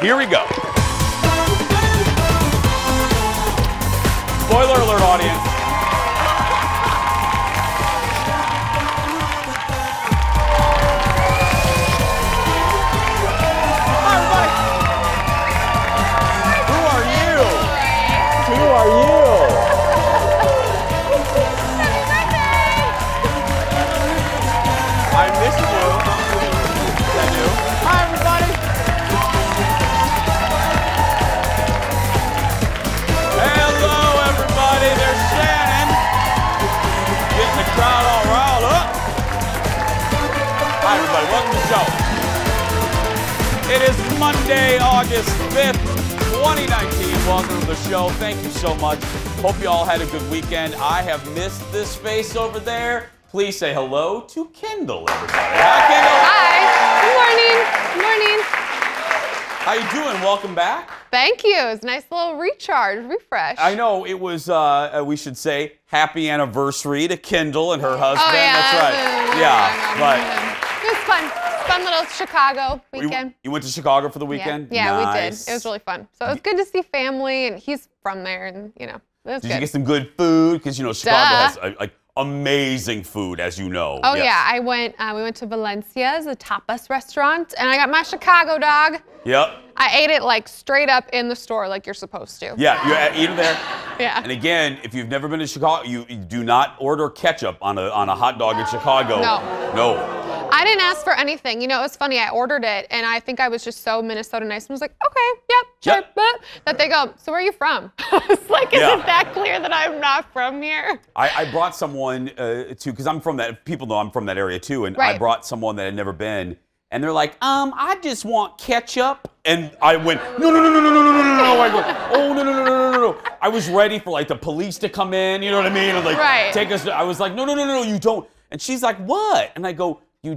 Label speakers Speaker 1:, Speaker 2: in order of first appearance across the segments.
Speaker 1: Here we go. Spoiler alert, audience. Hi, everybody. Who are you? Who are you? I missed you. Is that you? Hi, everybody. Hello, everybody. There's Shannon. Getting the crowd all riled up. Hi, everybody. Welcome to the show. It is Monday, August 5th, 2019. Welcome to the show. Thank you so much. Hope you all had a good weekend. I have missed this face over there. Please say hello to Kendall, everybody. Hi,
Speaker 2: Good morning.
Speaker 1: How you doing? Welcome back.
Speaker 2: Thank you. It's a nice little recharge, refresh.
Speaker 1: I know it was, we should say, happy anniversary to Kendall and her husband.
Speaker 2: Oh, yeah.
Speaker 1: That's right. But
Speaker 2: it was fun. Fun little Chicago weekend.
Speaker 1: You went to Chicago for the weekend?
Speaker 2: Yeah,
Speaker 1: nice.
Speaker 2: we did. It was really fun. So it was good to see family, and he's from there, and, it was good.
Speaker 1: Did you get some good food? Because, Chicago has, amazing food, as you know.
Speaker 2: Oh, yes. Yeah. We went to Valencia's, a tapas restaurant, and I got my Chicago dog.
Speaker 1: Yep.
Speaker 2: I ate it, straight up in the store, like you're supposed to.
Speaker 1: Yeah, you eat it there.
Speaker 2: Yeah.
Speaker 1: And again, if you've never been to Chicago, you do not order ketchup on a hot dog in Chicago. No.
Speaker 2: I didn't ask for anything. It was funny. I ordered it, and I think I was just so Minnesota nice and was like, okay, yep, sure. Yep. That they go, so where are you from? I was like, is it that clear that I'm not from here?
Speaker 1: I brought someone because I'm from that, people know I'm from that area too, and I brought someone that had never been, and they're like, I just want ketchup. And I went, no. I go, oh, no. I was ready for the police to come in, you know what I mean? And take us, I was like, no, you don't. And she's like, what? And I go, you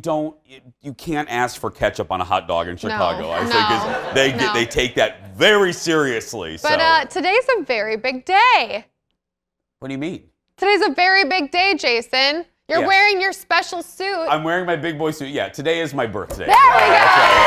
Speaker 1: can't ask for ketchup on a hot dog in Chicago. They take that very seriously.
Speaker 2: But today's a very big day.
Speaker 1: What do you mean?
Speaker 2: Today's a very big day, Jason. You're wearing your special suit.
Speaker 1: I'm wearing my big boy suit. Yeah, today is my birthday.
Speaker 2: There we go.
Speaker 1: That's right.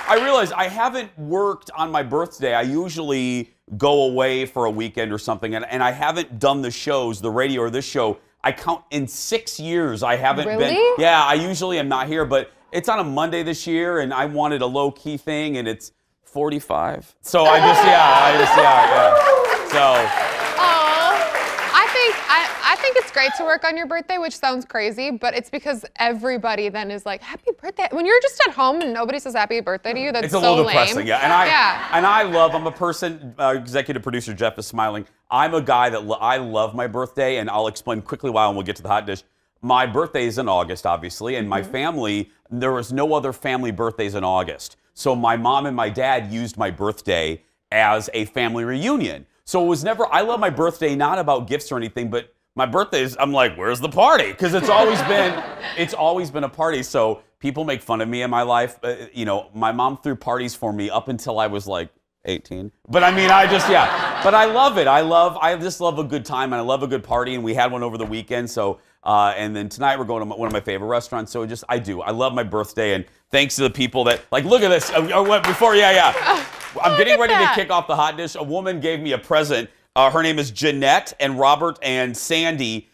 Speaker 1: I realize I haven't worked on my birthday. I usually go away for a weekend or something, and I haven't done the shows, the radio or this show. I count in 6 years I haven't been. Yeah, I usually am not here, but it's on a Monday this year, and I wanted a low-key thing, and it's 45. So I just. So.
Speaker 2: I think it's great to work on your birthday, which sounds crazy, but it's because everybody then is like, happy birthday. When you're just at home and nobody says happy birthday to you, that's so lame.
Speaker 1: It's a little depressing, yeah. And I'm a person, executive producer Jeff is smiling. I'm a guy that I love my birthday, and I'll explain quickly why when we'll get to the hot dish. My birthday is in August, obviously, and my family, there was no other family birthdays in August. So my mom and my dad used my birthday as a family reunion. So it was never, I love my birthday, not about gifts or anything, but my birthdays, I'm like, where's the party? Because it's always been a party. So people make fun of me in my life. My mom threw parties for me up until I was 18. But I mean, but I love it. I just love a good time, and I love a good party, and we had one over the weekend. So, and then tonight we're going to one of my favorite restaurants. So I love my birthday, and thanks to the people that, look at this. I'm getting ready to kick off the hot dish. A woman gave me a present. Her name is Jeanette, and Robert and Sandy.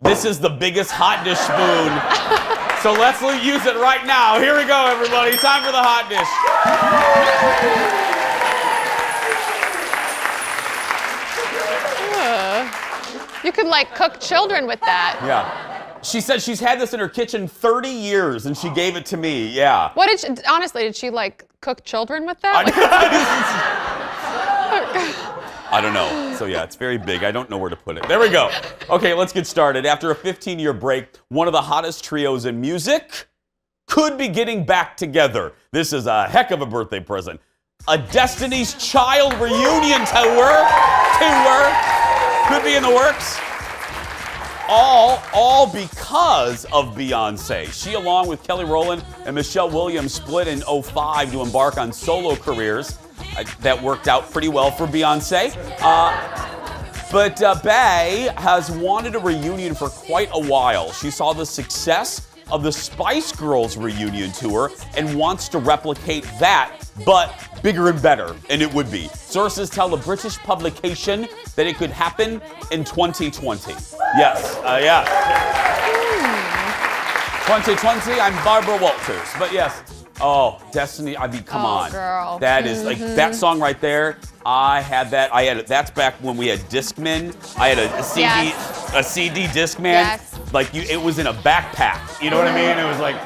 Speaker 1: This is the biggest hot dish spoon. So let's use it right now. Here we go, everybody. Time for the hot dish.
Speaker 2: You could cook children with that.
Speaker 1: Yeah. She said she's had this in her kitchen 30 years, and she gave it to me. Yeah.
Speaker 2: Honestly, did she cook children with that?
Speaker 1: I don't know. So yeah, it's very big. I don't know where to put it. There we go. Okay, let's get started. After a 15-year break, one of the hottest trios in music could be getting back together. This is a heck of a birthday present. A Destiny's Child reunion tour could be in the works. All because of Beyonce. She, along with Kelly Rowland and Michelle Williams, split in 2005 to embark on solo careers. That worked out pretty well for Beyonce. But Bay has wanted a reunion for quite a while. She saw the success of the Spice Girls reunion tour and wants to replicate that, but bigger and better, and it would be. Sources tell a British publication that it could happen in 2020. Yes, yeah. 2020, I'm Barbara Walters, but yes. Oh, Destiny, I mean, come on.
Speaker 2: Girl.
Speaker 1: That is, like, that song right there, I had that. That's back when we had Discman. I had a CD,
Speaker 2: Yes.
Speaker 1: a CD Discman.
Speaker 2: Yes.
Speaker 1: Like, it was in a backpack. You know what I mean? It was like...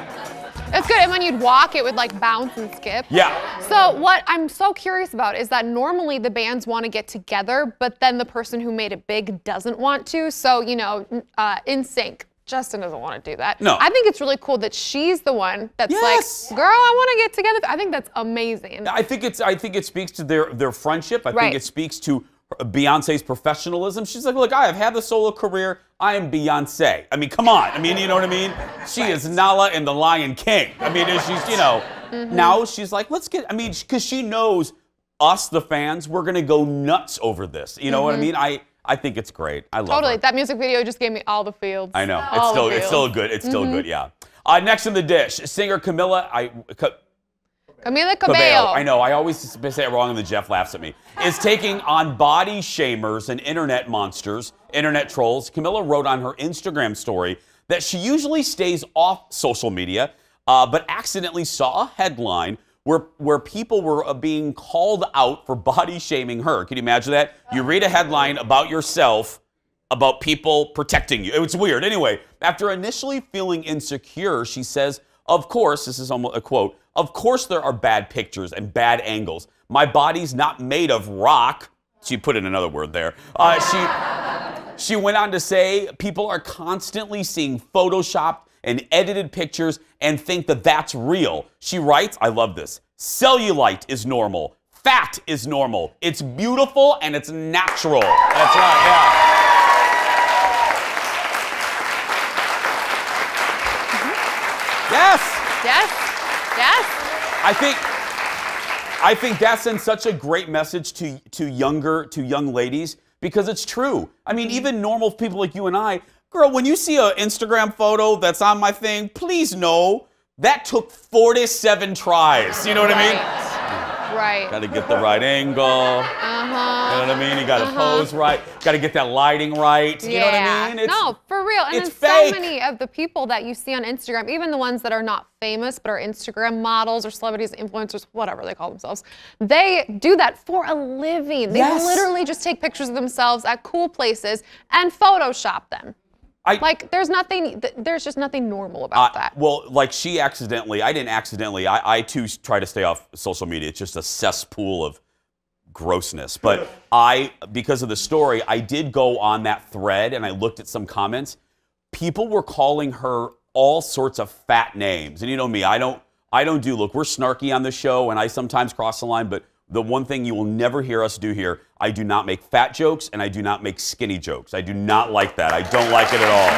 Speaker 2: It's good, and when you'd walk, it would like bounce and skip.
Speaker 1: Yeah.
Speaker 2: So what I'm so curious about is that normally the bands want to get together, but then the person who made it big doesn't want to. So, you know, NSYNC. Justin doesn't want to do that.
Speaker 1: No.
Speaker 2: I think it's really cool that she's the one that's
Speaker 1: Yes.
Speaker 2: like, girl, I want to get together. I think that's amazing.
Speaker 1: I think it speaks to their friendship. I
Speaker 2: Right.
Speaker 1: think it speaks to Beyonce's professionalism. She's like, look, I have had the solo career. I am Beyonce. I mean, come on. I mean, you know what I mean? She is Nala in The Lion King. I mean, she's, you know, now she's like, let's get, I mean, because she knows us, the fans, we're going to go nuts over this. You know what I mean? I think it's great. I love
Speaker 2: Totally.
Speaker 1: it.
Speaker 2: That music video just gave me all the feels.
Speaker 1: I know.
Speaker 2: All
Speaker 1: It's still good. It's still good, yeah. Next in the dish, singer Camila
Speaker 2: Cabello.
Speaker 1: I know, I always say it wrong and the Jeff laughs at me. Is taking on body shamers and internet monsters, internet trolls. Camila wrote on her Instagram story that she usually stays off social media, but accidentally saw a headline where people were being called out for body shaming her. Can you imagine that? You read a headline about yourself, about people protecting you. It's weird. Anyway, after initially feeling insecure, she says, of course, this is almost a quote, of course there are bad pictures and bad angles. My body's not made of rock. She put in another word there. She went on to say people are constantly seeing photoshopped and edited pictures and think that that's real. She writes, I love this, cellulite is normal. Fat is normal. It's beautiful and it's natural. That's right, yeah. Yes.
Speaker 2: Yes. Yes.
Speaker 1: I think that sends such a great message to young ladies because it's true. I mean, even normal people like you and I, girl, when you see an Instagram photo that's on my thing, please know that took 47 tries. You know what I mean?
Speaker 2: Right.
Speaker 1: Got to get the right angle. You know what I mean? You got to pose right. Got to get that lighting right. You know what I mean?
Speaker 2: No, for real. And
Speaker 1: it's
Speaker 2: then
Speaker 1: fake.
Speaker 2: so many of the people that you see on Instagram, even the ones that are not famous but are Instagram models or celebrities, influencers, whatever they call themselves, they do that for a living. They literally just take pictures of themselves at cool places and Photoshop them. There's just nothing normal about that.
Speaker 1: Well, like I didn't accidentally, I too try to stay off social media. It's just a cesspool of grossness. But because of the story, I did go on that thread and I looked at some comments. People were calling her all sorts of fat names. And you know me, I don't look, we're snarky on the show and I sometimes cross the line, but the one thing you will never hear us do here, I do not make fat jokes and I do not make skinny jokes. I do not like that. I don't like it at all.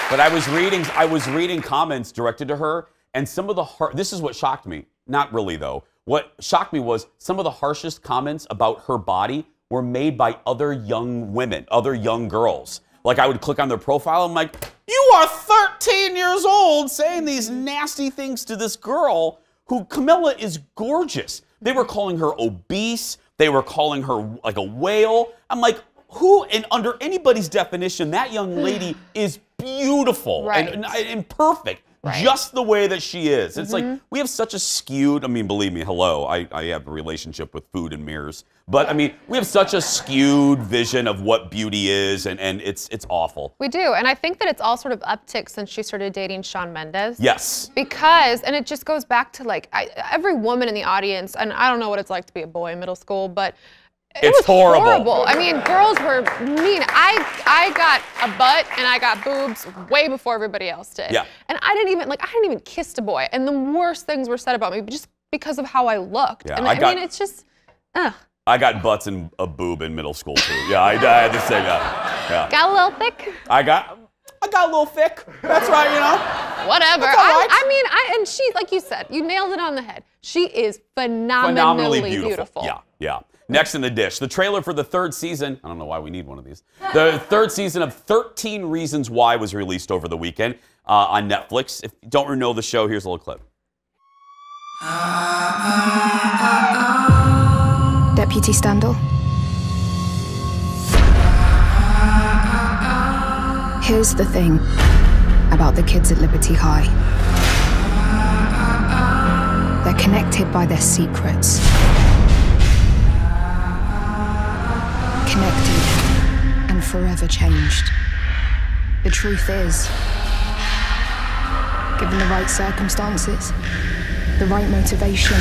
Speaker 1: But I was reading comments directed to her, and some of this is what shocked me. Not really though. What shocked me was some of the harshest comments about her body were made by other young women, other young girls. Like I would click on their profile, I'm like, you are 13 years old saying these nasty things to this girl who Camila is gorgeous. They were calling her obese. They were calling her like a whale. I'm like, who, and under anybody's definition, that young lady is beautiful and perfect. Right. Just the way that she is. It's like, we have such a skewed, I mean, believe me, hello, I have a relationship with food and mirrors. But I mean, we have such a skewed vision of what beauty is, and it's awful.
Speaker 2: We do, and I think that it's all sort of uptick since she started dating Shawn Mendes.
Speaker 1: Yes.
Speaker 2: Because, and it just goes back to like, every woman in the audience, and I don't know what it's like to be a boy in middle school, but it was horrible. I mean, girls were mean. I got a butt and I got boobs way before everybody else did.
Speaker 1: Yeah.
Speaker 2: And I didn't even kiss a boy. And the worst things were said about me just because of how I looked.
Speaker 1: Yeah,
Speaker 2: and I mean, it's just,
Speaker 1: I got butts and a boob in middle school too. Yeah, I had to say that. Yeah.
Speaker 2: Got a little thick?
Speaker 1: I got a little thick. That's right, you know.
Speaker 2: Whatever.
Speaker 1: That's all right.
Speaker 2: I mean, and she, like you said, you nailed it on the head. She is phenomenally beautiful.
Speaker 1: Yeah, yeah. Next in the dish, the trailer for the third season. I don't know why we need one of these. The third season of 13 Reasons Why was released over the weekend on Netflix. If you don't know the show, here's a little clip.
Speaker 3: Deputy Standal. Here's the thing about the kids at Liberty High. They're connected by their secrets. Connected and forever changed. The truth is, given the right circumstances, the right motivation,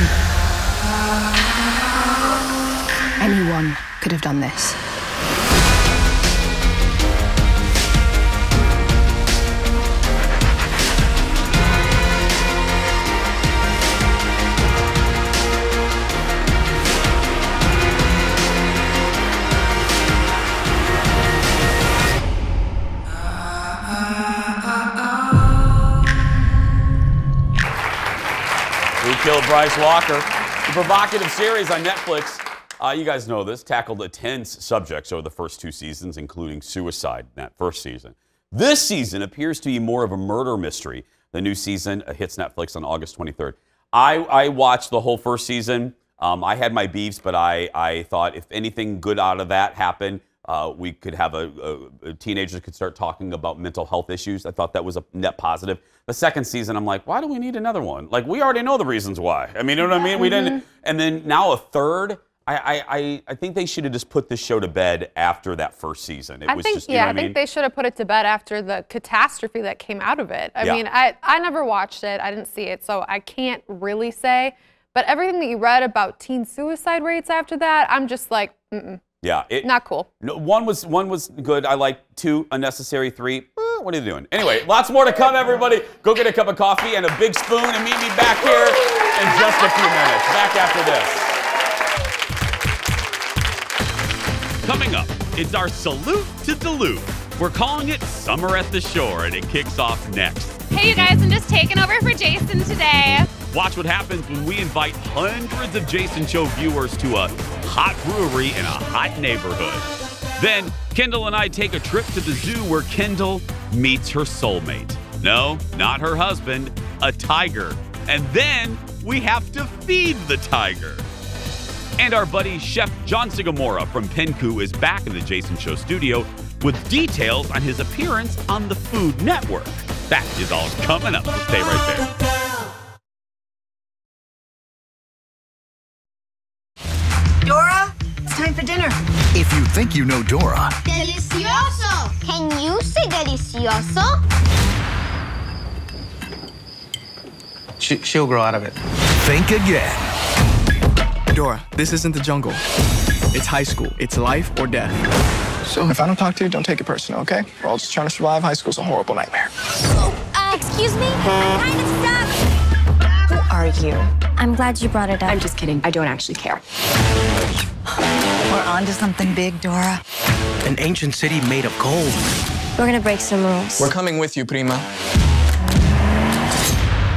Speaker 3: anyone could have done this.
Speaker 1: Who Killed Bryce Walker? The provocative series on Netflix, you guys know this, tackled a tense subjects over the first 2 seasons, including suicide in that first season. This season appears to be more of a murder mystery. The new season hits Netflix on August 23rd. I watched the whole first season. I had my beefs, but I thought if anything good out of that happened, we could have teenagers could start talking about mental health issues. I thought that was a net positive. The second season, I'm like, why do we need another one? Like, we already know the reasons why. I mean, you know what I mean? We didn't. And then now a third. I think they should have just put this show to bed after that first season.
Speaker 2: I think they should have put it to bed after the catastrophe that came out of it. I mean, I never watched it. I didn't see it, so I can't really say. But everything that you read about teen suicide rates after that, I'm just like,
Speaker 1: yeah,
Speaker 2: not cool.
Speaker 1: No, one was good. I liked 2 unnecessary. 3. What are you doing? Anyway, lots more to come, everybody. Go get a cup of coffee and a big spoon and meet me back here in just a few minutes. Back after this. Coming up, it's our salute to Duluth. We're calling it Summer at the Shore, and it kicks off next.
Speaker 4: Hey, you guys, I'm just taking over for Jason today.
Speaker 1: Watch what happens when we invite hundreds of Jason Show viewers to a hot brewery in a hot neighborhood. Then, Kendall and I take a trip to the zoo where Kendall meets her soulmate. No, not her husband, a tiger. And then we have to feed the tiger. And our buddy Chef John Sigamora from Penku is back in the Jason Show studio with details on his appearance on the Food Network. That is all coming up. So stay right there.
Speaker 5: Dora, it's time for dinner.
Speaker 6: If you think you know Dora.
Speaker 7: Delicioso! Can you say delicioso?
Speaker 8: She'll grow out of it.
Speaker 6: Think again.
Speaker 9: Dora, this isn't the jungle. It's high school. It's life or death. So if I don't talk to you, don't take it personal, okay? We're all just trying to survive. High school's a horrible nightmare.
Speaker 7: Excuse me? I'm kind of stuck.
Speaker 5: Who are you?
Speaker 7: I'm glad you brought it up.
Speaker 5: I'm just kidding. I don't actually care. We're on to something big, Dora.
Speaker 8: An ancient city made of gold.
Speaker 7: We're gonna break some rules.
Speaker 9: We're coming with you, Prima.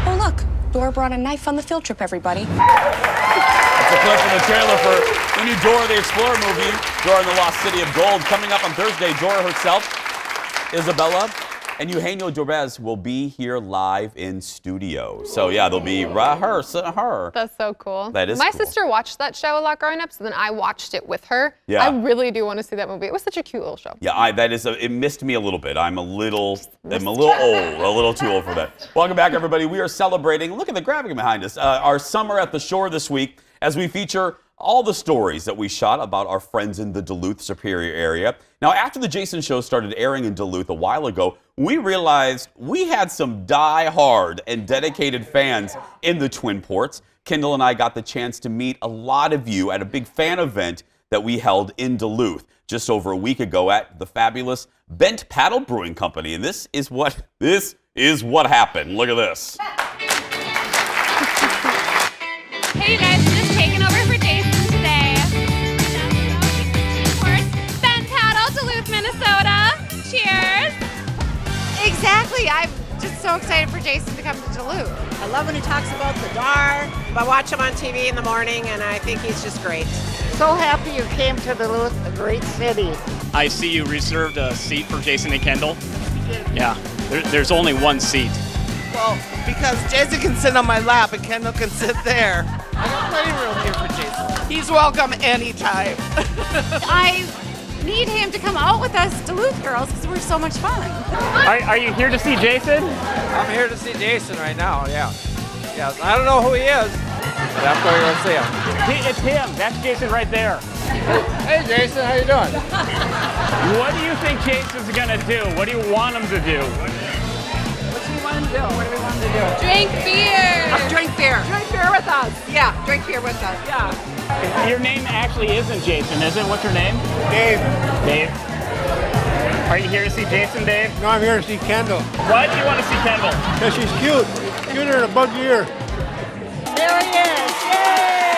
Speaker 5: Oh, look. Dora brought a knife on the field trip, everybody.
Speaker 1: That's a clip from the trailer for the new Dora the Explorer movie, Dora and the Lost City of Gold. Coming up on Thursday, Dora herself, Isabella, and Eugenio Derbez will be here live in studio. So yeah, they'll be her.
Speaker 2: That's so cool.
Speaker 1: That is
Speaker 2: My
Speaker 1: cool.
Speaker 2: sister watched that show a lot growing up, so then I watched it with her.
Speaker 1: Yeah.
Speaker 2: I really do want to see that movie. It was such a cute little show.
Speaker 1: Yeah, it missed me a little bit. I'm a little too old for that. Welcome back, everybody. We are celebrating, look at the graphic behind us, our Summer at the Shore this week as we feature all the stories that we shot about our friends in the Duluth Superior area. Now, after the Jason Show started airing in Duluth a while ago, we realized we had some die-hard and dedicated fans in the Twin Ports. Kendall and I got the chance to meet a lot of you at a big fan event that we held in Duluth just over a week ago at the fabulous Bent Paddle Brewing Company. And this is what happened. Look at this.
Speaker 4: Hey, you guys, I'm just taking over for Jason today. Bent Paddle, Duluth, Minnesota. Cheers.
Speaker 10: Exactly. I'm just so excited for Jason to come to Duluth. I love when he talks about the dark. I watch him on TV in the morning, and I think he's just great.
Speaker 11: So happy you came to Duluth, a great city.
Speaker 12: I see you reserved a seat for Jason and Kendall. Yeah, there's only one seat.
Speaker 13: Well, because Jason can sit on my lap and Kendall can sit there. I got plenty of room here for Jason. He's welcome anytime.
Speaker 4: I need him to come out with us Duluth girls because we're so much fun.
Speaker 12: Are you here to see Jason?
Speaker 13: I'm here to see Jason right now, yeah. Yes, I don't know who he is, but I'm going to see him.
Speaker 12: It's him. That's Jason right there.
Speaker 13: Hey, Jason, how you doing?
Speaker 12: What do you think Jason's going to do? What do you want him to do?
Speaker 10: What do you want to do? What do we want to do?
Speaker 4: Drink beer.
Speaker 10: Drink beer. Drink beer with us. Yeah, drink beer with us. Yeah.
Speaker 12: Your name actually isn't Jason, is it? What's your name?
Speaker 14: Dave.
Speaker 12: Dave. Are you here to see Jason, Dave?
Speaker 14: No, I'm here to see Kendall.
Speaker 12: Why do you want to see Kendall?
Speaker 14: Because she's cute. Cuter than a bug ear.
Speaker 10: There he is. Yay!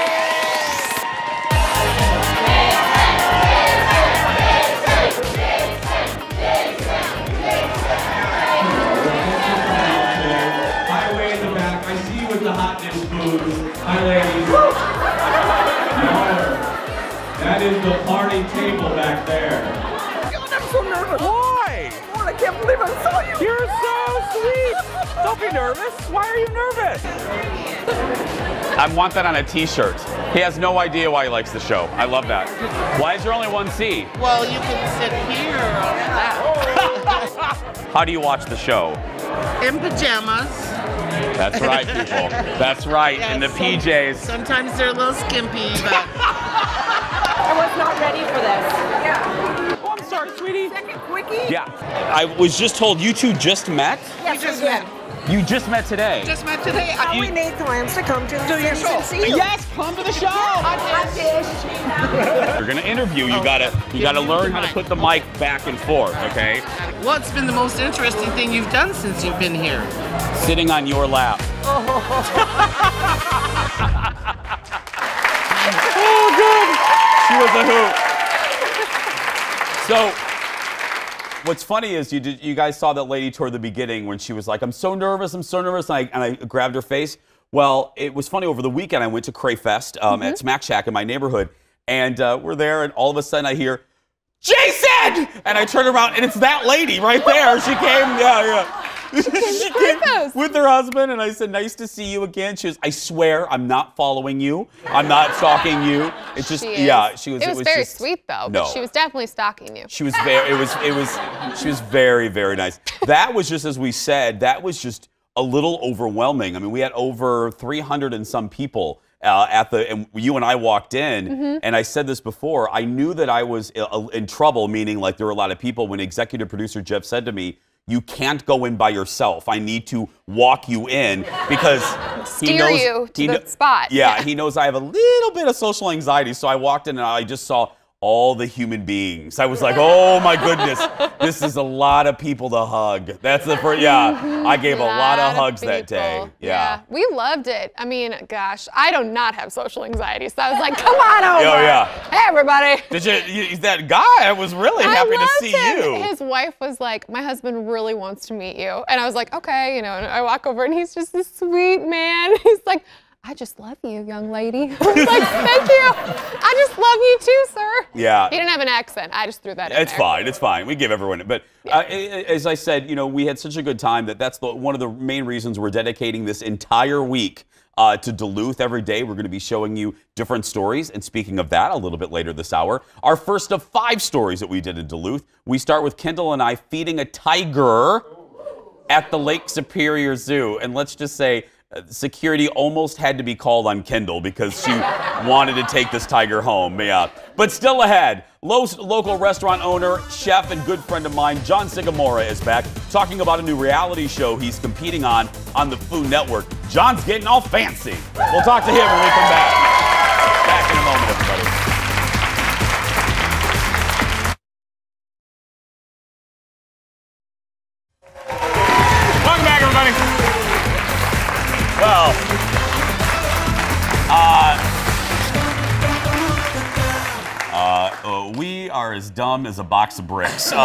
Speaker 15: Highway in the back. I see you with the hot dish booths. Hi, ladies. That is the party table back there.
Speaker 13: God, I'm so nervous. Why?
Speaker 10: Oh, I can't believe I saw you.
Speaker 13: You're so sweet. Don't be nervous. Why are you nervous?
Speaker 1: I want that on a t-shirt. He has no idea why he likes the show. I love that. Why is there only one seat?
Speaker 13: Well, you can sit here or that.
Speaker 1: How do you watch the show?
Speaker 13: In pajamas.
Speaker 1: That's right, people. That's right,
Speaker 13: Yeah,
Speaker 1: in the PJs.
Speaker 13: Sometimes they're a little skimpy, but...
Speaker 10: I was not ready for this. Yeah.
Speaker 13: Oh, I'm sorry, sweetie.
Speaker 10: Second quickie?
Speaker 1: Yeah. I was just told you two just met?
Speaker 10: Yes, we just met.
Speaker 1: You just met today.
Speaker 13: Just met today.
Speaker 10: We need plans to come to your show. And see you.
Speaker 13: Yes, come to the show.
Speaker 1: You're gonna interview. You gotta learn how to put the mic back and forth, okay?
Speaker 13: What's been the most interesting thing you've done since you've been here?
Speaker 1: Sitting on your lap. Oh, good. She was a hoot. So, what's funny is you guys saw that lady toward the beginning when she was like, I'm so nervous, and I grabbed her face. Well, it was funny, over the weekend I went to Cray Fest at Smack Shack in my neighborhood, and we're there, and all of a sudden I hear, Jason! And I turn around, and it's that lady right there. She came, she came with her husband, and I said, nice to see you again. She was, I swear, I'm not following you. I'm not stalking you. It's just, yeah, she was.
Speaker 2: It was very
Speaker 1: just,
Speaker 2: sweet, though.
Speaker 1: No.
Speaker 2: But she was definitely stalking you.
Speaker 1: She was she was very, very nice. That was just, as we said, that was just a little overwhelming. I mean, we had over 300 and some people and you and I walked in, and I said this before, I knew that I was in trouble, meaning like there were a lot of people, when executive producer Jeff said to me, you can't go in by yourself. I need to walk you in because he knows
Speaker 2: you to the spot.
Speaker 1: Yeah, he knows I have a little bit of social anxiety. So I walked in and I just saw all the human beings. I was like, oh my goodness, this is a lot of people to hug. That's the first, yeah. I gave a lot of hugs that day. Yeah.
Speaker 2: We loved it. I mean, gosh, I do not have social anxiety, so I was like, come on over.
Speaker 1: Oh yeah.
Speaker 2: Hey, everybody.
Speaker 1: That guy, I was really happy to see you.
Speaker 2: His wife was like, my husband really wants to meet you. And I was like, okay, and I walk over and he's just a sweet man. He's like, I just love you, young lady. I was like, thank you. I just love you too, sir.
Speaker 1: Yeah.
Speaker 2: He didn't have an accent. I just threw that in
Speaker 1: It's
Speaker 2: there.
Speaker 1: fine. It's fine. We give everyone it. But as I said, we had such a good time that's one of the main reasons we're dedicating this entire week to Duluth. Every day we're going to be showing you different stories. And speaking of that, a little bit later this hour, our first of 5 stories that we did in Duluth. We start with Kendall and I feeding a tiger at the Lake Superior Zoo. And let's just say, security almost had to be called on Kendall because she wanted to take this tiger home. Yeah. But still ahead, local restaurant owner, chef, and good friend of mine, John Sigamora, is back talking about a new reality show he's competing on the Food Network. John's getting all fancy. We'll talk to him when we come back. Back in a moment, everybody. Welcome back, everybody. Well, we are as dumb as a box of bricks. So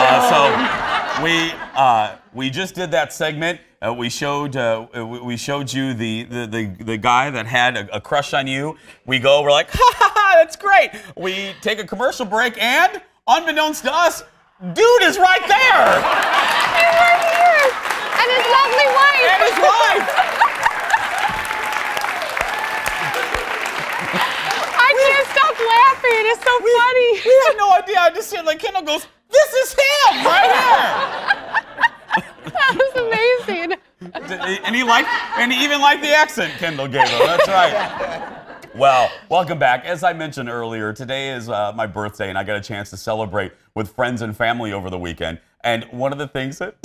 Speaker 1: we just did that segment. We showed you the guy that had a crush on you. We're like, ha ha ha, that's great. We take a commercial break, and unbeknownst to us, dude is right there.
Speaker 2: He's right here, and his lovely wife.
Speaker 1: And his wife.
Speaker 2: I can't stop laughing. It's so funny.
Speaker 1: We had no idea. I just said, like, Kendall goes, "This is him right here."
Speaker 2: That was amazing.
Speaker 1: And he even liked the accent Kendall gave him. That's right. Well, welcome back. As I mentioned earlier, today is my birthday, and I got a chance to celebrate with friends and family over the weekend. And one of the things that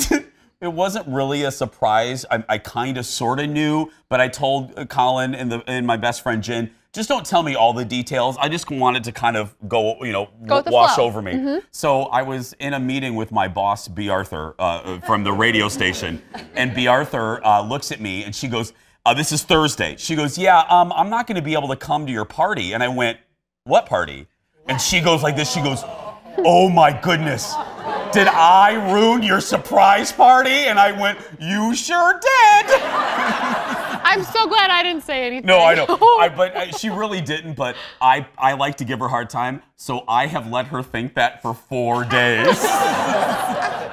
Speaker 1: it wasn't really a surprise. I kind of sort of knew, but I told Colin and my best friend Jen, just don't tell me all the details. I just wanted to kind of go wash over me. Mm-hmm. So I was in a meeting with my boss, B. Arthur, from the radio station. And B. Arthur looks at me and she goes, this is Thursday. She goes, yeah, I'm not going to be able to come to your party. And I went, what party? And she goes like this. She goes, oh my goodness. Did I ruin your surprise party? And I went, you sure did.
Speaker 2: I'm so glad I didn't say anything.
Speaker 1: No, I know. But she really didn't, but I like to give her a hard time, so I have let her think that for 4 days.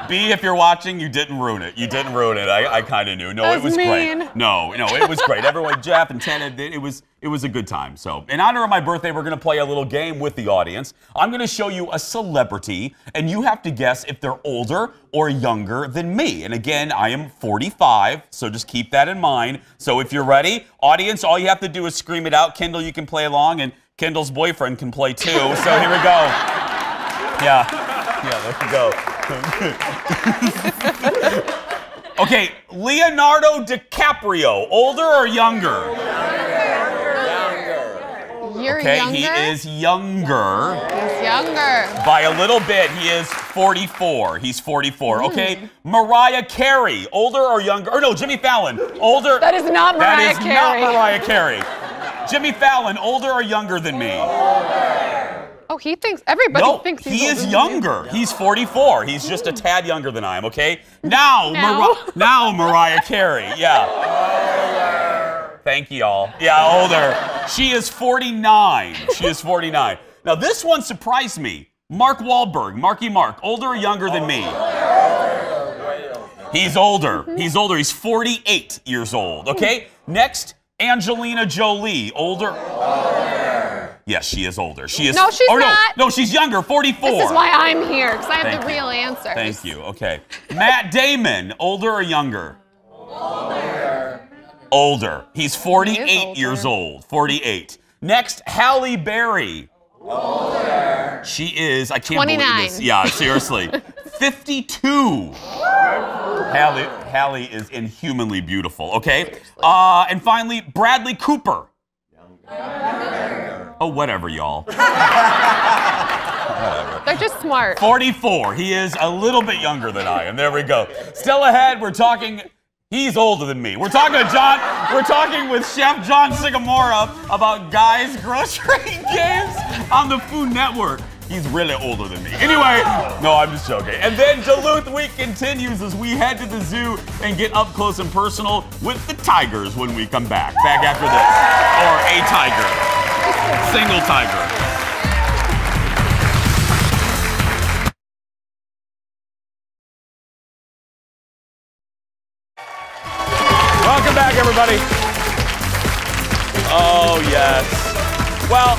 Speaker 1: B, if you're watching, you didn't ruin it. You didn't ruin it. I kind of knew. No, it was
Speaker 2: mean.
Speaker 1: Great. No, it was great. Everyone, Jeff and Ted, it was a good time. So, in honor of my birthday, we're going to play a little game with the audience. I'm going to show you a celebrity, and you have to guess if they're older or younger than me. And again, I am 45, so just keep that in mind. So if you're ready, audience, all you have to do is scream it out. Kendall, you can play along, and Kendall's boyfriend can play too. So here we go. Yeah, there we go. Okay, Leonardo Dicaprio, older or younger?
Speaker 2: You're
Speaker 1: okay,
Speaker 2: younger?
Speaker 1: He is younger.
Speaker 2: He's younger.
Speaker 1: By a little bit, he is 44. He's 44. Okay, Mariah Carey, older or younger? Or no, Jimmy Fallon, older.
Speaker 2: That is not Mariah Carey.
Speaker 1: That is not Mariah Carey. Jimmy Fallon, older or younger than me?
Speaker 2: Oh, he thinks, everybody thinks he's
Speaker 1: he is younger. He's 44. He's just a tad younger than I am, okay? Now Mariah Carey, yeah. Thank you all. Yeah, older. She is 49. She is 49. Now, this one surprised me. Mark Wahlberg, Marky Mark, older or younger than me? He's older. He's older. He's 48 years old, okay? Next, Angelina Jolie, older. Yes, she is older. She is.
Speaker 2: No, she's not.
Speaker 1: No, she's younger, 44.
Speaker 2: This is why I'm here, because I have the real answer.
Speaker 1: Thank you. Okay. Matt Damon, older or younger? Older. He's 48 years old. 48. Next, Halle Berry. Older. She is, I can't
Speaker 2: 29.
Speaker 1: believe this. Yeah, seriously. 52. Halle is inhumanly beautiful, okay? And finally, Bradley Cooper. Oh, whatever, y'all. Whatever.
Speaker 2: They're just smart.
Speaker 1: 44. He is a little bit younger than I am. There we go. Still ahead, we're talking. He's older than me. We're talking to John. We're talking with Chef John Sigamora about guys' grocery games on the Food Network. He's really older than me. Anyway, no, I'm just joking. And then Duluth Week continues as we head to the zoo and get up close and personal with the tigers when we come back. Back after this. Or a tiger. Single tiger. Welcome back, everybody. Oh, yes. Well,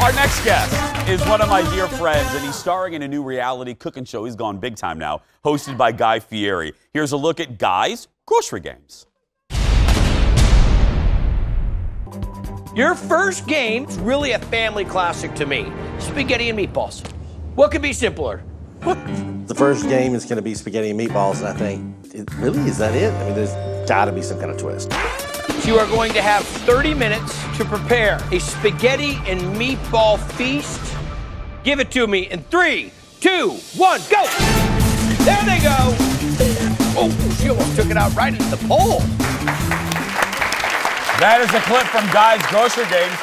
Speaker 1: our next guest is one of my dear friends, and he's starring in a new reality cooking show. He's gone big time now, hosted by Guy Fieri. Here's a look at Guy's grocery games.
Speaker 16: Your first game is really a family classic to me. Spaghetti and meatballs. What could be simpler?
Speaker 17: The first game is going to be spaghetti and meatballs, and I think, really, is that it? I mean, there's got to be some kind of twist.
Speaker 16: You are going to have 30 minutes to prepare a spaghetti and meatball feast. Give it to me in 3, 2, 1, go! There they go! Oh, she almost took it out right into the pole.
Speaker 1: That is a clip from Guy's Grocery Games.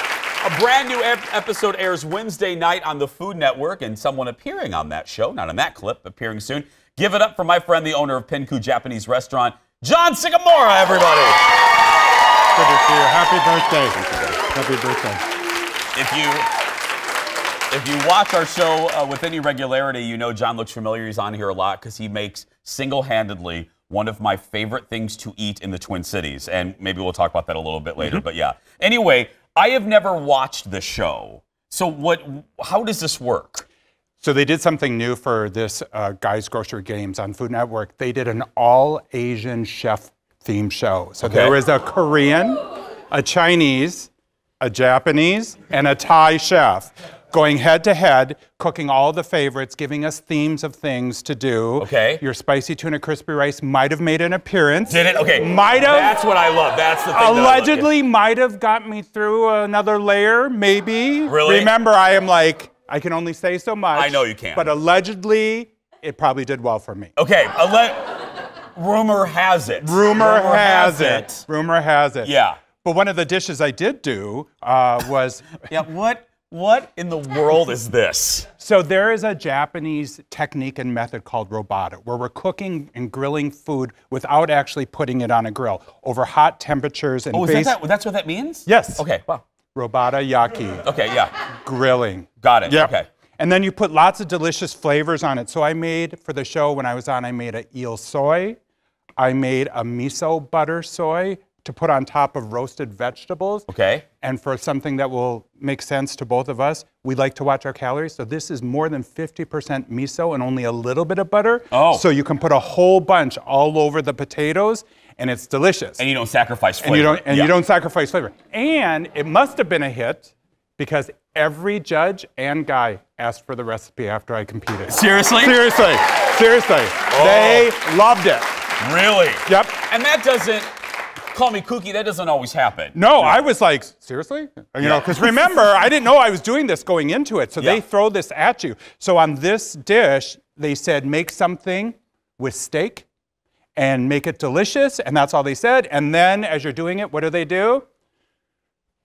Speaker 1: A brand new episode airs Wednesday night on the Food Network, and someone appearing on that show, not on that clip, appearing soon. Give it up for my friend, the owner of Pinku Japanese Restaurant, John Sycamora, everybody.
Speaker 14: Good to see you. Happy birthday. Happy birthday.
Speaker 1: If you watch our show with any regularity, you know John looks familiar. He's on here a lot because he makes single-handedly one of my favorite things to eat in the Twin Cities. And maybe we'll talk about that a little bit later, but yeah. Anyway, I have never watched the show. So how does this work?
Speaker 18: So they did something new for this Guys Grocery Games on Food Network. They did an all-Asian chef-themed show. So there was a Korean, a Chinese, a Japanese, and a Thai chef going head-to-head, cooking all the favorites, giving us themes of things to do.
Speaker 1: Okay.
Speaker 18: Your spicy tuna crispy rice might have made an appearance.
Speaker 1: Did it? Okay.
Speaker 18: Might have.
Speaker 1: That's what I love. That's the thing.
Speaker 18: Allegedly might have got me through another layer, maybe.
Speaker 1: Really?
Speaker 18: Remember, I am like, I can only say so much.
Speaker 1: I know you can.
Speaker 18: But allegedly, it probably did well for me.
Speaker 1: Okay. Rumor has it.
Speaker 18: Rumor has it. Rumor has it.
Speaker 1: Yeah.
Speaker 18: But one of the dishes I did do was...
Speaker 1: Yeah, what in the world is this?
Speaker 18: So there is a Japanese technique and method called robata, where we're cooking and grilling food without actually putting it on a grill over hot temperatures and
Speaker 1: that's what that means?
Speaker 18: Yes.
Speaker 1: Okay, wow.
Speaker 18: Robata yaki.
Speaker 1: Okay, yeah.
Speaker 18: Grilling.
Speaker 1: Got it,
Speaker 18: Yep.
Speaker 1: okay.
Speaker 18: And then you put lots of delicious flavors on it. So I made, for the show when I was on, I made a eel soy. I made a miso butter soy to put on top of roasted vegetables.
Speaker 1: Okay.
Speaker 18: And for something that will make sense to both of us, we like to watch our calories. So this is more than 50% miso and only a little bit of butter.
Speaker 1: Oh.
Speaker 18: So you can put a whole bunch all over the potatoes, and it's delicious.
Speaker 1: And you don't sacrifice flavor.
Speaker 18: You don't sacrifice flavor. And it must have been a hit because every judge and guy asked for the recipe after I competed.
Speaker 1: Seriously?
Speaker 18: Seriously.
Speaker 1: Oh.
Speaker 18: They loved it.
Speaker 1: Really?
Speaker 18: Yep.
Speaker 1: And that doesn't, call me kooky, that doesn't always happen.
Speaker 18: No, I was like, seriously? You know, because remember, I didn't know I was doing this going into it, so they throw this at you. So on this dish, they said, make something with steak and make it delicious, and that's all they said. And then as you're doing it, what do?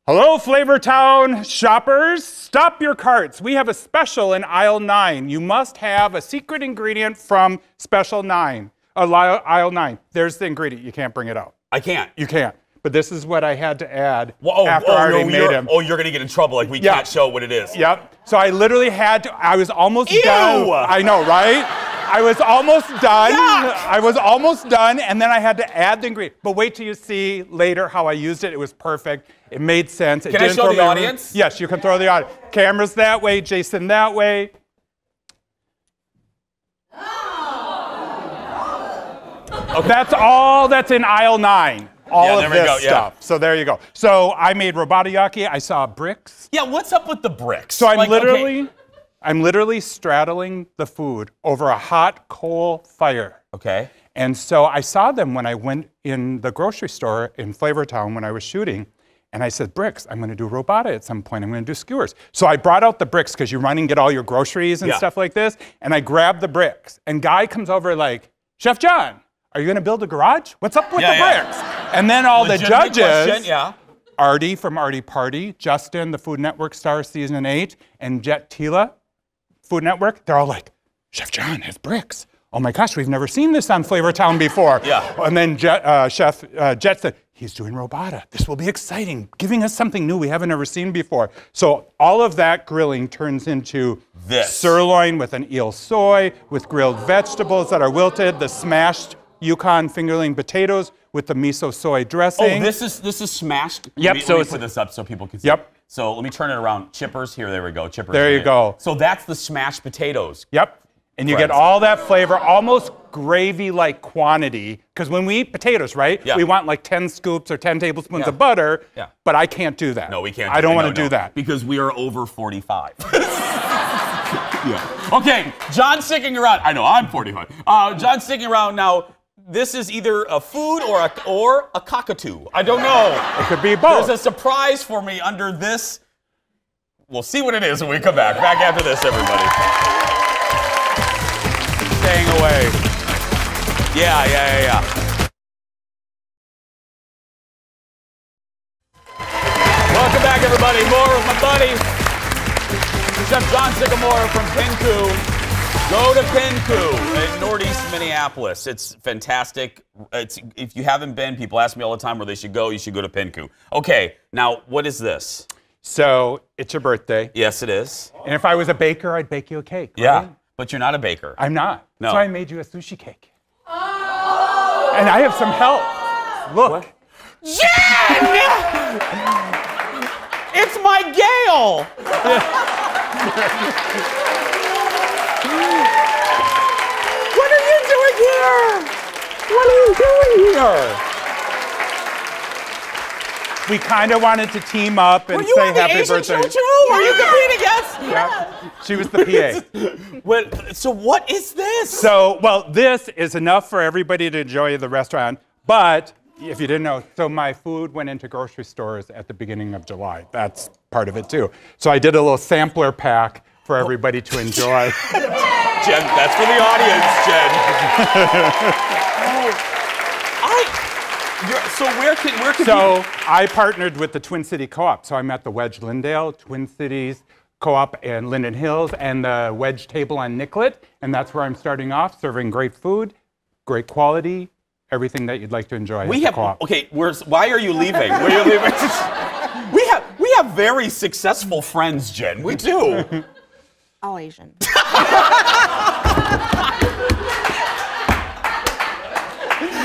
Speaker 18: Hello, Flavortown shoppers. Stop your carts. We have a special in aisle 9. You must have a secret ingredient from special 9. Aisle 9. There's the ingredient. You can't bring it out.
Speaker 1: I can't.
Speaker 18: You can't. But this is what I had to add after I already made him.
Speaker 1: Oh, you're going to get in trouble. Like, we can't show what it is.
Speaker 18: Yep. So I literally had to, I was almost done. I know, right? I was almost done.
Speaker 1: Yuck.
Speaker 18: I was almost done, and then I had to add the ingredient. But wait till you see later how I used it. It was perfect. It made sense.
Speaker 1: Can I show the audience?
Speaker 18: Yes, you can throw the audience. Cameras that way, Jason that way. Okay. That's all that's in aisle 9. All of this stuff. So there you go. So I made robatayaki. I saw bricks.
Speaker 1: Yeah, what's up with the bricks?
Speaker 18: So I'm literally straddling the food over a hot coal fire.
Speaker 1: Okay.
Speaker 18: And so I saw them when I went in the grocery store in Flavortown when I was shooting. And I said, bricks, I'm going to do robata at some point. I'm going to do skewers. So I brought out the bricks because you run and get all your groceries and stuff like this. And I grabbed the bricks. And Guy comes over like, Chef John, are you going to build a garage? What's up with the bricks? And then all the judges, Artie from Artie Party, Justin, the Food Network star season 8, and Jet Tila, Food Network, they're all like, Chef John has bricks. Oh my gosh, we've never seen this on Flavortown before. And then Chef Jet said, he's doing robata. This will be exciting, giving us something new we haven't ever seen before. So all of that grilling turns into sirloin with an eel soy, with grilled vegetables that are wilted, the smashed Yukon fingerling potatoes with the miso soy dressing.
Speaker 1: Oh, this is smashed?
Speaker 18: Yep.
Speaker 1: Let me put this up so people can see.
Speaker 18: Yep.
Speaker 1: So let me turn it around. Chippers, here, there we go. Chippers.
Speaker 18: There you go.
Speaker 1: So that's the smashed potatoes.
Speaker 18: Yep. And you get all that flavor, almost gravy-like quantity. Because when we eat potatoes, right? We want like 10 scoops or 10 tablespoons of butter. But I can't do that.
Speaker 1: No, we can't.
Speaker 18: I don't want to do that.
Speaker 1: Because we are over 45. Okay, John's sticking around. I know, I'm 45. John's sticking around now. This is either a food or a cockatoo. I don't know.
Speaker 18: It could be both.
Speaker 1: There's a surprise for me under this. We'll see what it is when we come back. Back after this, everybody. Staying away. Yeah. Welcome back, everybody. More of my buddy, Chef John Sycamore from Pinku. Go to Pinku in northeast Minneapolis. It's fantastic. If you haven't been, people ask me all the time where they should go. You should go to Pinku. Okay, now what is this?
Speaker 18: So it's your birthday.
Speaker 1: Yes, it is.
Speaker 18: And if I was a baker, I'd bake you a cake. Right?
Speaker 1: Yeah, but you're not a baker.
Speaker 18: I'm not.
Speaker 1: No.
Speaker 18: So I made you a sushi cake. And I have some help. Look.
Speaker 1: What? Jen! It's my Gail! What are you doing here? What are you doing here?
Speaker 18: We kind of wanted to team up and say happy
Speaker 1: Asian
Speaker 18: birthday.
Speaker 1: Show too? Were you competing against?
Speaker 18: Yeah. She was the PA.
Speaker 1: So what is this?
Speaker 18: So, well, this is enough for everybody to enjoy the restaurant, but if you didn't know, so my food went into grocery stores at the beginning of July. That's part of it too. So I did a little sampler pack for everybody to enjoy.
Speaker 1: Jen, that's for the audience, Jen. So where can
Speaker 18: So I partnered with the Twin City Co-op. So I'm at the Wedge Lyndale, Twin Cities Co-op in Linden Hills, and the Wedge Table on Nicollet. And that's where I'm starting off, serving great food, great quality, everything that you'd like to enjoy.
Speaker 1: We have
Speaker 18: Co-op.
Speaker 1: okay. Why are you leaving? Where are you leaving? we have very successful friends, Jen. We do.
Speaker 4: All Asian.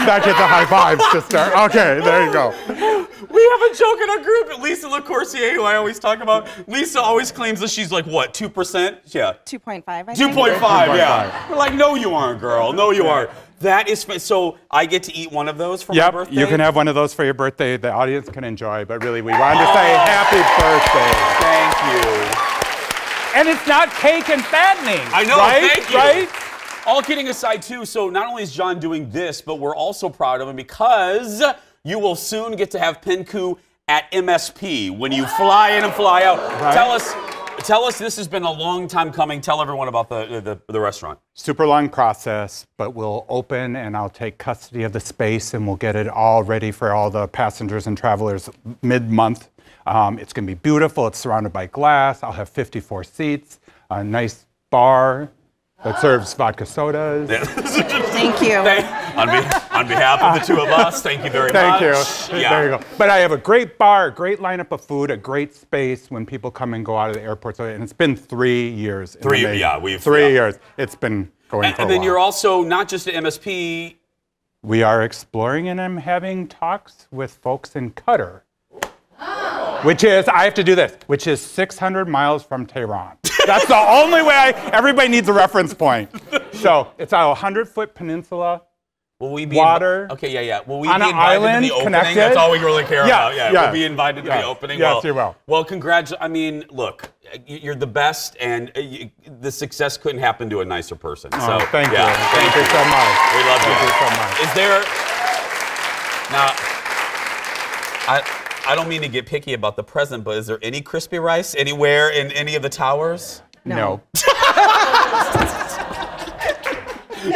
Speaker 18: That gets a high five, sister. Okay, there you go.
Speaker 1: We have a joke in our group. Lisa LaCourcier, who I always talk about, Lisa always claims that she's like, what, 2%? Yeah.
Speaker 4: 2.5, I think.
Speaker 1: 2.5, yeah. We're like, no, you aren't, girl. No, you aren't. That is, so I get to eat one of those for my birthday?
Speaker 18: You can have one of those for your birthday. The audience can enjoy, but really, we wanted to say happy birthday.
Speaker 1: Thank you.
Speaker 18: And it's not cake and fattening.
Speaker 1: I know,
Speaker 18: right?
Speaker 1: thank you.
Speaker 18: Right?
Speaker 1: All kidding aside, too, so not only is John doing this, but we're also proud of him because you will soon get to have Pinku at MSP when you fly in and fly out. Right. Tell us, this has been a long time coming. Tell everyone about the restaurant.
Speaker 18: Super long process, but we'll open and I'll take custody of the space and we'll get it all ready for all the passengers and travelers mid-month. It's going to be beautiful. It's surrounded by glass. I'll have 54 seats, a nice bar that serves vodka sodas.
Speaker 4: Thank you.
Speaker 1: On behalf of the two of us, thank you very much.
Speaker 18: Thank you. Yeah. There you go. But I have a great bar, a great lineup of food, a great space when people come and go out of the airport. So, and it's been 3 years. 3 years. It's been going for a while.
Speaker 1: And then you're also not just at MSP.
Speaker 18: We are exploring and I'm having talks with folks in Qatar. Which is, I have to do this, which is 600 miles from Tehran. That's the only way everybody needs a reference point. So it's a 100-foot peninsula,
Speaker 1: will we be
Speaker 18: water.
Speaker 1: Okay, yeah. Will we
Speaker 18: on
Speaker 1: be
Speaker 18: an
Speaker 1: invited
Speaker 18: island,
Speaker 1: to the opening?
Speaker 18: connected?
Speaker 1: That's all we really care about. Yeah,
Speaker 18: yeah.
Speaker 1: we'll be invited to the opening.
Speaker 18: Yes, you will.
Speaker 1: Well, I mean, look, you're the best, and the success couldn't happen to a nicer person.
Speaker 18: Oh,
Speaker 1: so
Speaker 18: thank you.
Speaker 1: Thank
Speaker 18: you so much.
Speaker 1: We love you.
Speaker 18: Thank you so much.
Speaker 1: Is there now? I don't mean to get picky about the present, but is there any crispy rice anywhere in any of the towers?
Speaker 18: No.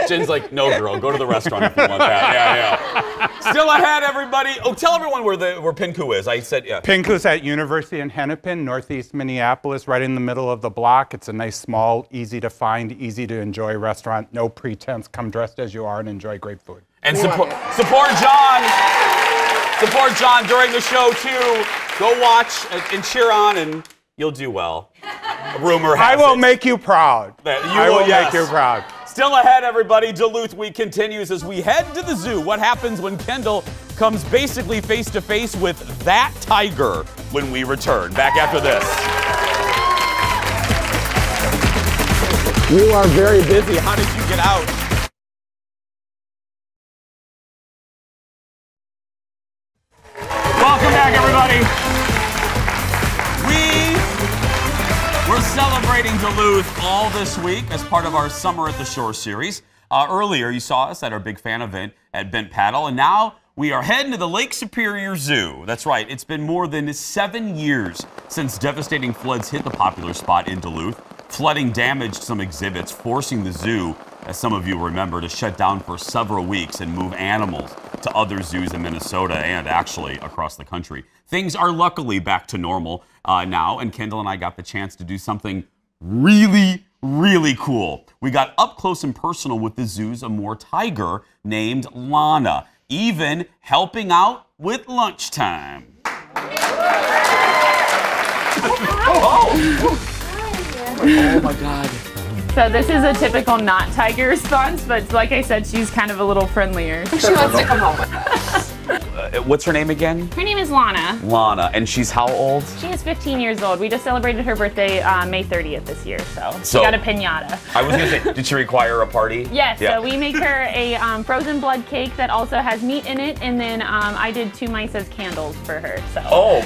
Speaker 1: Jen's like, no, girl, go to the restaurant if you want that. Yeah. Still ahead, everybody. Oh, tell everyone where Pinku is. I said, yeah.
Speaker 18: Pinku's at University in Hennepin, northeast Minneapolis, right in the middle of the block. It's a nice, small, easy to find, easy to enjoy restaurant. No pretense. Come dressed as you are and enjoy great food.
Speaker 1: And support John. Support John during the show, too. Go watch and cheer on, and you'll do well. Rumor has it.
Speaker 18: I will make you proud.
Speaker 1: I will
Speaker 18: make you proud.
Speaker 1: Still ahead, everybody. Duluth Week continues as we head to the zoo. What happens when Kendall comes basically face-to-face with that tiger when we return? Back after this. You are very busy. How did you get out? Welcome back, everybody. We're celebrating Duluth all this week as part of our Summer at the Shore series. Earlier, you saw us at our Big Fan event at Bent Paddle, and now we are heading to the Lake Superior Zoo. That's right, it's been more than 7 years since devastating floods hit the popular spot in Duluth. Flooding damaged some exhibits, forcing the zoo, as some of you remember, to shut down for several weeks and move animals to other zoos in Minnesota and actually across the country. Things are luckily back to normal now, and Kendall and I got the chance to do something really, really cool. we got up close and personal with the zoo's Amur tiger named Lana, even helping out with lunchtime. Oh my God.
Speaker 19: So this is a typical not tiger response, but like I said, she's kind of a little friendlier.
Speaker 2: She wants to come home with us.
Speaker 1: What's her name again?
Speaker 19: Her name is Lana.
Speaker 1: Lana, and she's how old?
Speaker 19: She is 15 years old. We just celebrated her birthday May 30th this year, so she got a piñata.
Speaker 1: I was gonna say, did she require a party?
Speaker 19: Yes, yeah. So we make her a frozen blood cake that also has meat in it, and then I did 2 mice as candles for her. So.
Speaker 1: Oh,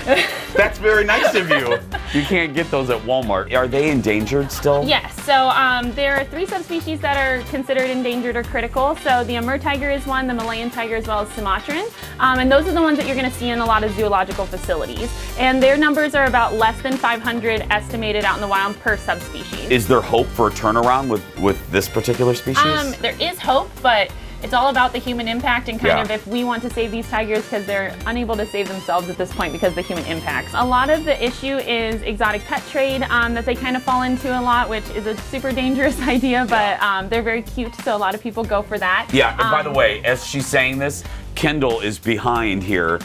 Speaker 1: that's very nice of you. You can't get those at Walmart. Are they endangered still?
Speaker 19: Yes, so there are 3 subspecies that are considered endangered or critical. So the Amur tiger is one, the Malayan tiger, as well as Sumatran. And those are the ones that you're going to see in a lot of zoological facilities. And their numbers are about less than 500 estimated out in the wild per subspecies.
Speaker 1: Is there hope for a turnaround with this particular species?
Speaker 19: There is hope, but it's all about the human impact and kind of if we want to save these tigers, because they're unable to save themselves at this point because of the human impacts. A lot of the issue is exotic pet trade that they kind of fall into a lot, which is a super dangerous idea, but they're very cute, so a lot of people go for that.
Speaker 1: Yeah, and by the way, as she's saying this, Kendall is behind here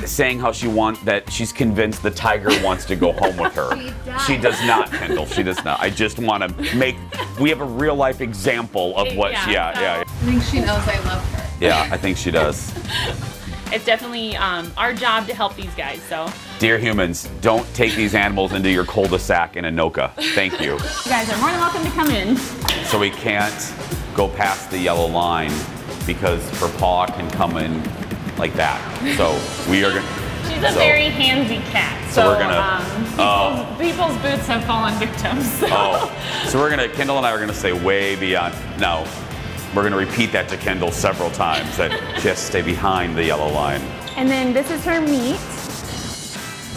Speaker 1: saying how she's convinced the tiger wants to go home with her. She does not, Kendall. She does not. I just want to we have a real life example of what
Speaker 2: I think she knows I love her.
Speaker 1: Yeah, I think she does.
Speaker 19: It's definitely our job to help these guys, so.
Speaker 1: Dear humans, don't take these animals into your cul-de-sac in Anoka. Thank you.
Speaker 19: You guys are more than welcome to come in.
Speaker 1: So we can't go past the yellow line because her paw can come in like that. So we are gonna.
Speaker 19: She's a very handsy cat. So
Speaker 1: we're gonna.
Speaker 19: People's boots have fallen victims. So.
Speaker 1: So we're gonna. Kendall and I are gonna say way beyond. Now, we're gonna repeat that to Kendall several times that she has to stay behind the yellow line.
Speaker 19: And then this is her meat.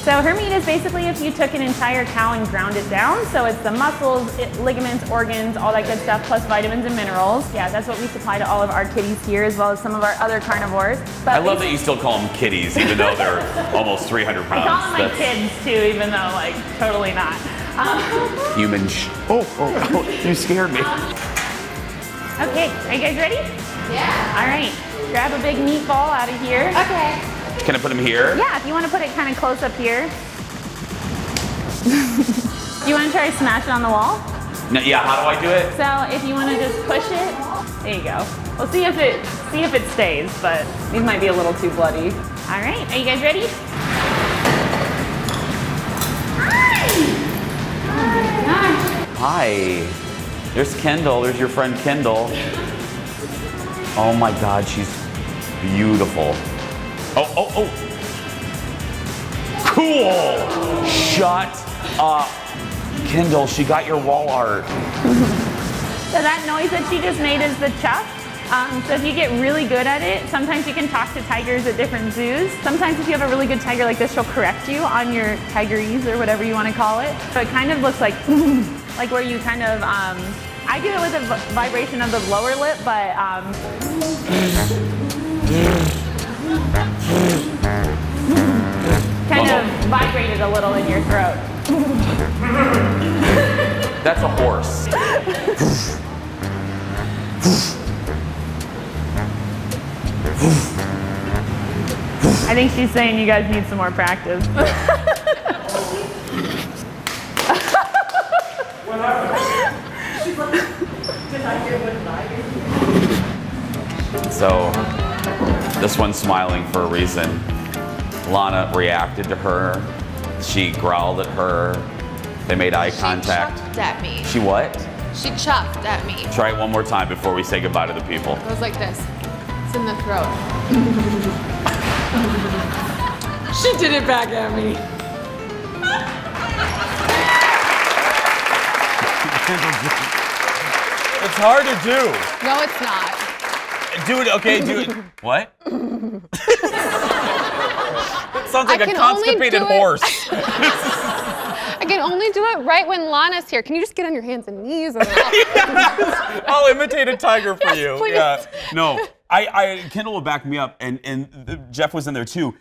Speaker 19: So her meat is basically if you took an entire cow and ground it down. So it's the muscles, ligaments, organs, all that good stuff, plus vitamins and minerals. Yeah, that's what we supply to all of our kitties here, as well as some of our other carnivores. But
Speaker 1: I love that you still call them kitties, even though they're almost 300 pounds.
Speaker 19: I call them my kids too, even though like totally not.
Speaker 1: Human you scared me.
Speaker 19: Okay, are you guys ready?
Speaker 7: Yeah.
Speaker 19: All right, grab a big meatball out of here.
Speaker 7: Okay.
Speaker 1: Can I put him here?
Speaker 19: Yeah, if you want to put it kind of close up here. Do you want to try to smash it on the wall?
Speaker 1: No, yeah, how do I do it?
Speaker 19: So if you want to just push it, there you go. We'll see if it stays, but these might be a little too bloody. All right, are you guys ready? Hi! Oh my gosh.
Speaker 1: Hi. There's Kendall. There's your friend Kendall. Oh my God, she's beautiful. Oh. Cool. Shut up. Kendall, she got your wall art.
Speaker 19: So that noise that she just made is the chuff. So if you get really good at it, sometimes you can talk to tigers at different zoos. Sometimes if you have a really good tiger like this, she'll correct you on your tigerese or whatever you want to call it. So it kind of looks like where you kind of, I do it with a vibration of the lower lip, but kind of vibrated a little in your throat.
Speaker 1: That's a horse.
Speaker 19: I think she's saying you guys need some more practice.
Speaker 1: So, this one's smiling for a reason. Lana reacted to her. She growled at her. They made eye contact.
Speaker 2: She chucked at me.
Speaker 1: She what?
Speaker 2: She chucked at me.
Speaker 1: Try it one more time before we say goodbye to the people.
Speaker 2: It was like this. It's in the throat. She did it back at me.
Speaker 1: It's hard to do.
Speaker 2: No, it's not.
Speaker 1: Do it, okay, do it. What? Sounds like a constipated horse.
Speaker 2: I can only do it right when Lana's here. Can you just get on your hands and knees? And
Speaker 1: yes, I'll imitate a tiger for you.
Speaker 2: Please.
Speaker 1: Yeah. No, Kendall will back me up, and Jeff was in there too.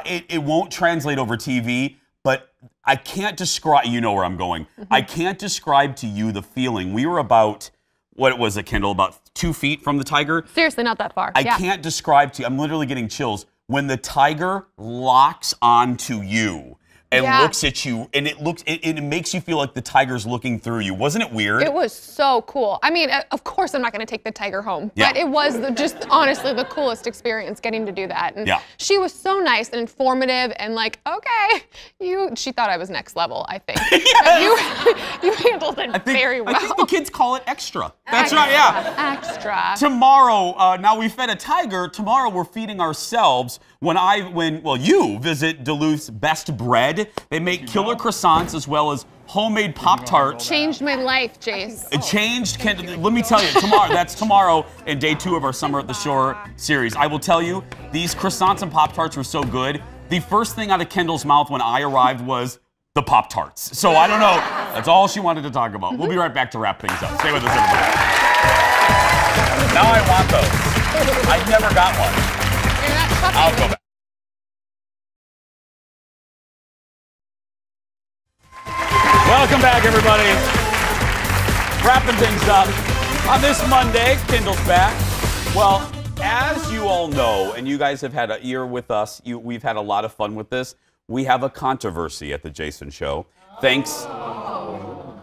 Speaker 1: It won't translate over TV, but I can't describe, you know where I'm going. I can't describe to you the feeling. We were about what was it, Kendall? About 2 feet from the tiger.
Speaker 2: Seriously, not that far.
Speaker 1: I can't describe to you. I'm literally getting chills when the tiger locks onto you and looks at you, and it makes you feel like the tiger's looking through you. Wasn't it weird?
Speaker 2: It was so cool. I mean, of course I'm not going to take the tiger home, but it was just honestly the coolest experience getting to do that. And she was so nice and informative and like, okay, she thought I was next level, I think. you handled it very well.
Speaker 1: I think the kids call it extra. That's right, yeah.
Speaker 2: Extra.
Speaker 1: Tomorrow, now we fed a tiger. Tomorrow we're feeding ourselves. When you visit Duluth's Best Bread, they make killer croissants as well as homemade Pop-Tarts.
Speaker 2: Changed my life, Jace.
Speaker 1: It changed, let me tell you, tomorrow, that's tomorrow in day 2 of our Summer at the Shore series. I will tell you, these croissants and Pop-Tarts were so good. The first thing out of Kendall's mouth when I arrived was the Pop-Tarts. So I don't know, that's all she wanted to talk about. We'll be right back to wrap things up. Stay with us, everybody. Now I want those. I've never got one. I'll go back. Welcome back, everybody. Wrapping things up. On this Monday, Kendall's back. Well, as you all know, and you guys have had an ear with us, we've had a lot of fun with this. We have a controversy at the Jason Show. Thanks.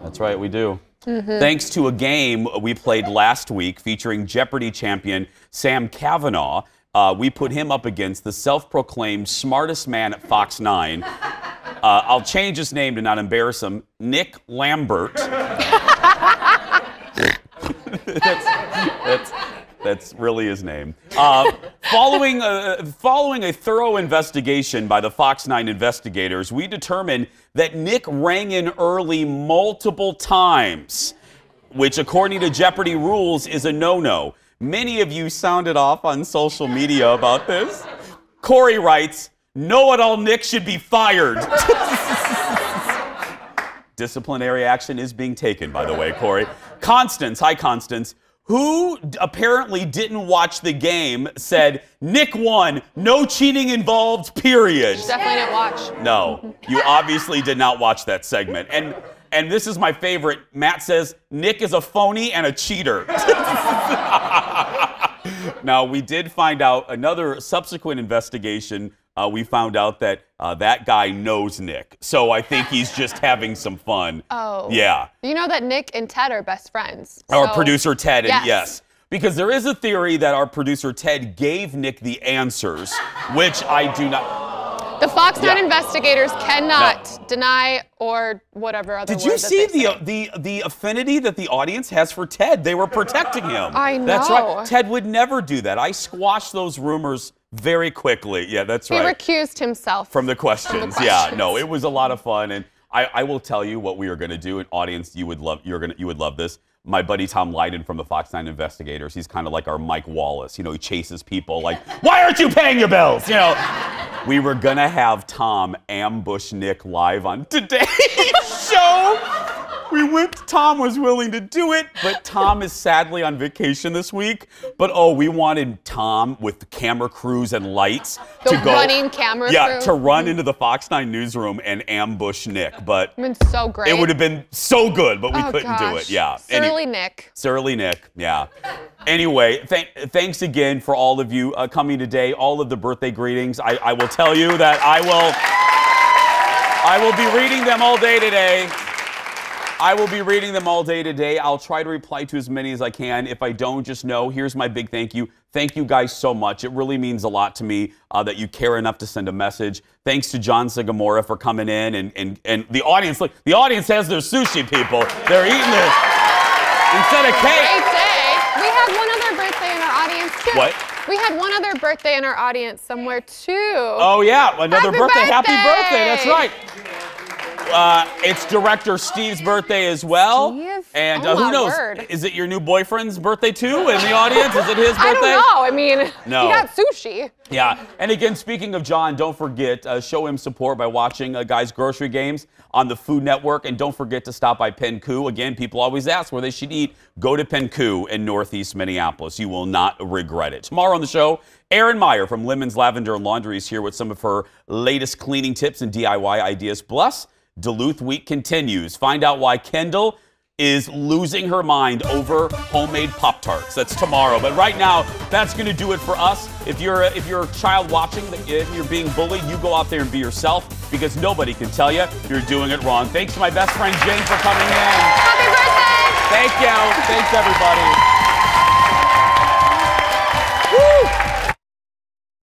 Speaker 1: That's right, we do. Thanks to a game we played last week featuring Jeopardy champion Sam Cavanaugh. We put him up against the self-proclaimed smartest man at Fox 9. I'll change his name to not embarrass him. Nick Lambert. That's really his name. Following a thorough investigation by the Fox 9 investigators, we determined that Nick rang in early multiple times, which according to Jeopardy rules is a no-no. Many of you sounded off on social media about this. Corey writes, know-it-all Nick should be fired. Disciplinary action is being taken, by the way, Corey. Constance, hi Constance, who apparently didn't watch the game, said, Nick won, no cheating involved, period.
Speaker 2: Definitely didn't watch.
Speaker 1: No, you obviously did not watch that segment. And this is my favorite. Matt says, Nick is a phony and a cheater. Now, we did find out another subsequent investigation. We found out that that guy knows Nick. So I think he's just having some fun.
Speaker 2: Oh.
Speaker 1: Yeah.
Speaker 2: You know that Nick and Ted are best friends.
Speaker 1: Our producer Ted,
Speaker 2: yes.
Speaker 1: Yes. Because there is a theory that our producer Ted gave Nick the answers, which I do not.
Speaker 2: The Fox 9 investigators cannot deny or whatever other
Speaker 1: Did you see
Speaker 2: that
Speaker 1: the affinity that the audience has for Ted? They were protecting him.
Speaker 2: I know.
Speaker 1: That's right. Ted would never do that. I squashed those rumors very quickly. Yeah, that's right.
Speaker 2: He recused himself
Speaker 1: from the questions. Yeah, no, it was a lot of fun, and I will tell you what we are going to do. An audience, you would love this. My buddy Tom Lydon from the Fox 9 investigators. He's kind of like our Mike Wallace. You know, he chases people like, why aren't you paying your bills? You know. We were gonna have Tom ambush Nick live on today's show. Tom was willing to do it, but Tom is sadly on vacation this week. But we wanted Tom with the camera crews and lights to go.
Speaker 2: Running camera crew.
Speaker 1: Yeah, to run into the Fox 9 newsroom and ambush Nick. But
Speaker 2: it would have been so great.
Speaker 1: It would have been so good, but we couldn't do it. Yeah.
Speaker 2: Surly Nick.
Speaker 1: Surly Nick, yeah. Anyway, thanks again for all of you coming today, all of the birthday greetings. I will tell you that I will be reading them all day today. I'll try to reply to as many as I can. If I don't, just know, here's my big thank you. Thank you guys so much. It really means a lot to me that you care enough to send a message. Thanks to John Sigamora for coming in and the audience. Look, the audience has their sushi, people. They're eating this instead of cake.
Speaker 2: Great day. We had one other birthday in our audience, too.
Speaker 1: What?
Speaker 2: We had one other birthday in our audience somewhere, too.
Speaker 1: Oh, yeah. Another birthday. Happy birthday. That's right. It's director Steve's birthday as well.
Speaker 2: Steve?
Speaker 1: And who knows?
Speaker 2: Word.
Speaker 1: Is it your new boyfriend's birthday, too, in the audience? Is it his birthday?
Speaker 2: I don't know. I mean,
Speaker 1: no.
Speaker 2: He got sushi.
Speaker 1: Yeah. And again, speaking of John, don't forget, show him support by watching Guys Grocery Games on the Food Network. And don't forget to stop by Penku. Again, people always ask where they should eat. Go to Penku in Northeast Minneapolis. You will not regret it. Tomorrow on the show, Erin Meyer from Lemons, Lavender, and Laundry is here with some of her latest cleaning tips and DIY ideas. Plus, Duluth Week continues. Find out why Kendall is losing her mind over homemade Pop-Tarts. That's tomorrow. But right now, that's going to do it for us. If you're a child watching, if you're being bullied, you go out there and be yourself, because nobody can tell you you're doing it wrong. Thanks to my best friend Jen for coming in.
Speaker 2: Happy birthday!
Speaker 1: Thank you. Thanks, everybody.